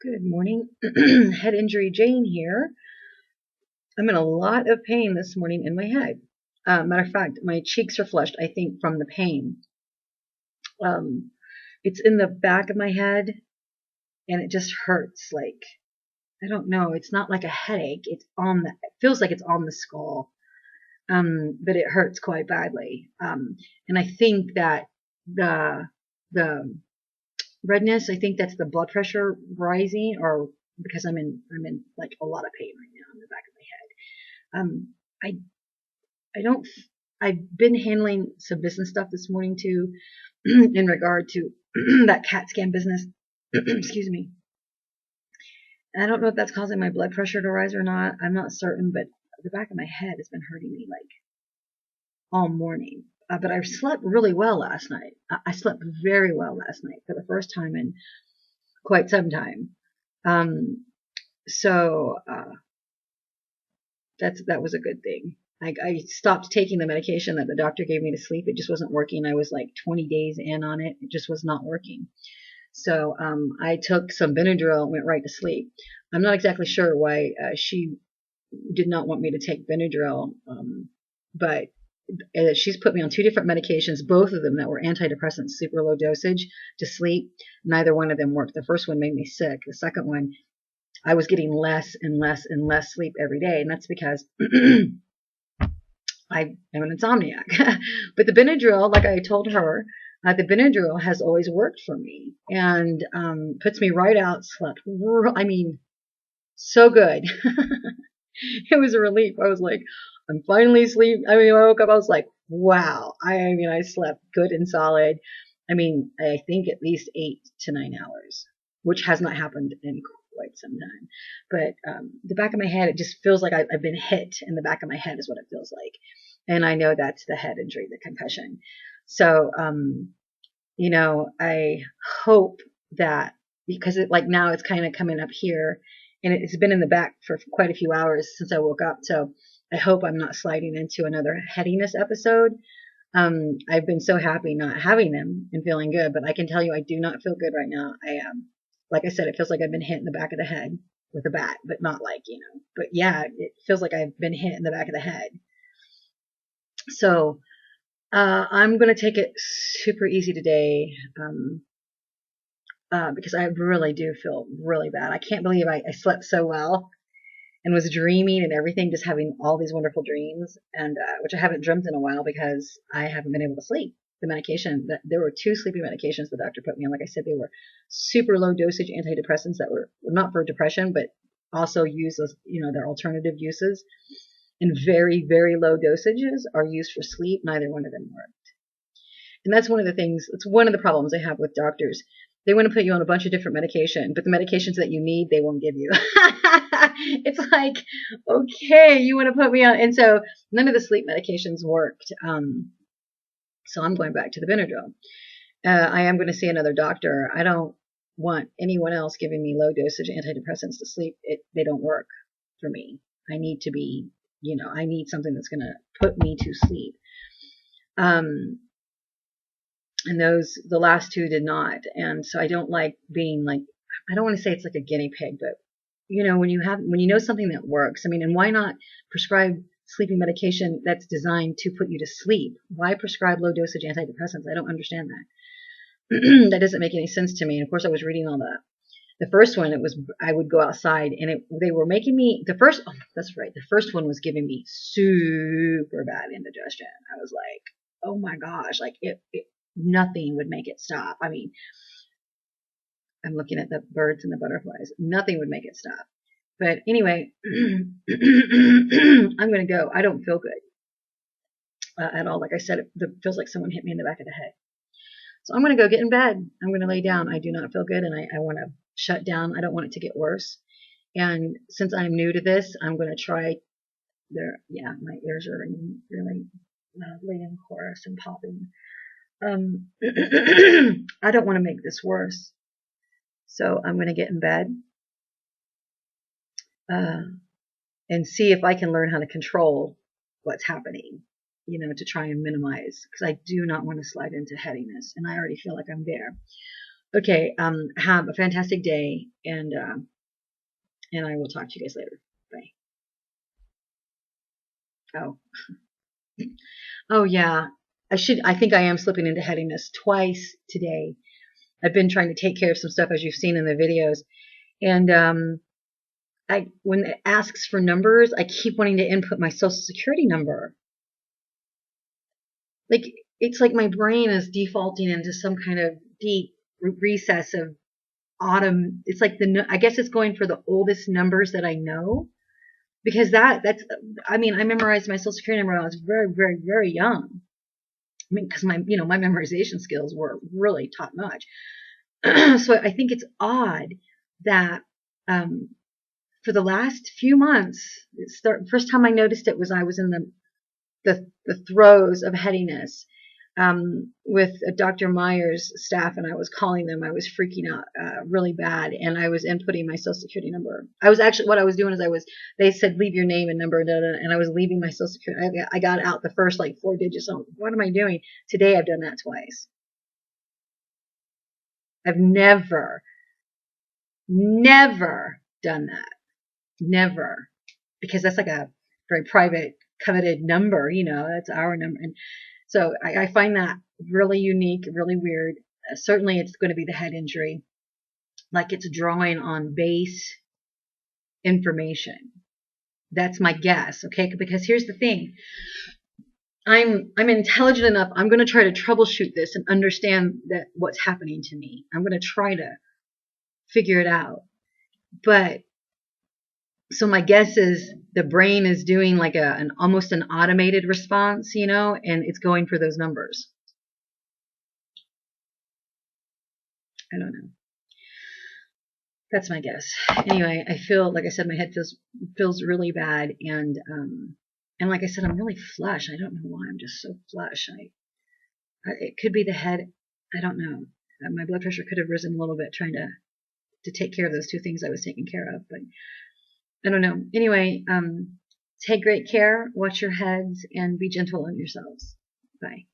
Good morning. Head injury Jane here. I'm in a lot of pain this morning in my head. Matter of fact, my cheeks are flushed, I think, from the pain. Um, it's in the back of my head and it just hurts. Like, I don't know. It's not like a headache. It feels like it's on the skull. But it hurts quite badly. And I think that the, the redness, I think that's the blood pressure rising, or because I'm in like a lot of pain right now in the back of my head. I I don't. I've been handling some business stuff this morning too, in regard to that CAT scan business. Excuse me. And I don't know if that's causing my blood pressure to rise or not. I'm not certain, but the back of my head has been hurting me like all morning. But I slept really well last night. I slept very well last night for the first time in quite some time. Um, so that was a good thing. I stopped taking the medication that the doctor gave me to sleep. It just wasn't working. I was like 20 days in on it. It just was not working. So I took some Benadryl and went right to sleep. I'm not exactly sure why she did not want me to take Benadryl, but she's put me on two different medications, both of them that were antidepressants, super low dosage to sleep. Neither one of them worked. The first one made me sick. The second one, I was getting less and less and less sleep every day, and that's because I am an insomniac. But the Benadryl, like I told her, the Benadryl has always worked for me and puts me right out. Slept, I mean, so good. It was a relief. I was like, I'm finally asleep. I mean, I woke up, I was like, wow. I slept good and solid. I mean, I think at least 8 to 9 hours, which has not happened in quite some time. But the back of my head, it just feels like I've been hit in the back of my head is what it feels like. And I know that's the head injury, the concussion. So, I hope that because like now it's kind of coming up here and it's been in the back for quite a few hours since I woke up. So I hope I'm not sliding into another headiness episode. I've been so happy not having them and feeling good, but I can tell you I do not feel good right now. I am, like I said, it feels like I've been hit in the back of the head with a bat, but not like, but yeah, it feels like I've been hit in the back of the head. So, I'm going to take it super easy today. Because I really do feel really bad. I can't believe I slept so well and was dreaming and everything, just having all these wonderful dreams, and which I haven't dreamt in a while because I haven't been able to sleep. The medication, there were two sleeping medications the doctor put me on. Like I said, they were super low dosage antidepressants that were not for depression, but also used as, their alternative uses. And very, very low dosages are used for sleep. Neither one of them worked. And that's one of the things, it's one of the problems I have with doctors. They want to put you on a bunch of different medication, but the medications that you need, they won't give you. It's like, okay, you want to put me on. And so none of the sleep medications worked. So I'm going back to the Benadryl. I am going to see another doctor. I don't want anyone else giving me low dosage antidepressants to sleep. They don't work for me. I need to be, I need something that's going to put me to sleep. And the last two did not. And so I don't like being like, I don't want to say it's like a guinea pig, but when you know something that works, I mean, and why not prescribe sleeping medication that's designed to put you to sleep? Why prescribe low dosage antidepressants? I don't understand that. That doesn't make any sense to me. And of course I was reading all that. The first one, I would go outside and they were making me, that's right. The first one was giving me super bad indigestion. I was like, oh my gosh, like nothing would make it stop. I mean, I'm looking at the birds and the butterflies. Nothing would make it stop. But anyway, I'm going to go. I don't feel good at all. Like I said, it feels like someone hit me in the back of the head. So I'm going to go get in bed. I'm going to lay down. I do not feel good, and I want to shut down. I don't want it to get worse. And since I'm new to this, I'm going to try there. Yeah, my ears are really loudly and coarse and popping. I don't want to make this worse. So I'm going to get in bed and see if I can learn how to control what's happening, to try and minimize, because I do not want to slide into headiness, and I already feel like I'm there. Okay. Have a fantastic day, and I will talk to you guys later. Bye. Oh, oh yeah. I think I am slipping into headiness twice today. I've been trying to take care of some stuff, as you've seen in the videos, and when it asks for numbers, I keep wanting to input my social security number. Like, it's like my brain is defaulting into some kind of deep recess of autumn. It's like I guess it's going for the oldest numbers that I know, because that's, I mean, I memorized my social security number when I was very, very, very young. I mean, because my memorization skills were really top notch. So I think it's odd that, for the last few months, first time I noticed it was I was in the throes of headiness, with Dr. Meyer's staff, and I was calling them. I was freaking out really bad, and I was inputting my social security number. I was actually, what I was doing is they said leave your name and number, and I was leaving my social security. I got out the first like 4 digits. So what am I doing? Today I've done that twice. I've never done that. Never. Because that's like a very private, coveted number, that's our number. And so I find that really unique, really weird. Certainly it's going to be the head injury. Like, it's drawing on base information. That's my guess, okay? Because here's the thing. I'm intelligent enough. I'm going to try to troubleshoot this and understand that what's happening to me. I'm going to try to figure it out. But so my guess is the brain is doing like an almost an automated response, and it's going for those numbers. I don't know. That's my guess. Anyway, I feel, like I said, my head feels really bad, and like I said, I'm really flush. I don't know why I'm just so flush. It could be the head. I don't know. My blood pressure could have risen a little bit trying to take care of those two things I was taking care of, but I don't know. Anyway, take great care, watch your heads, and be gentle on yourselves. Bye.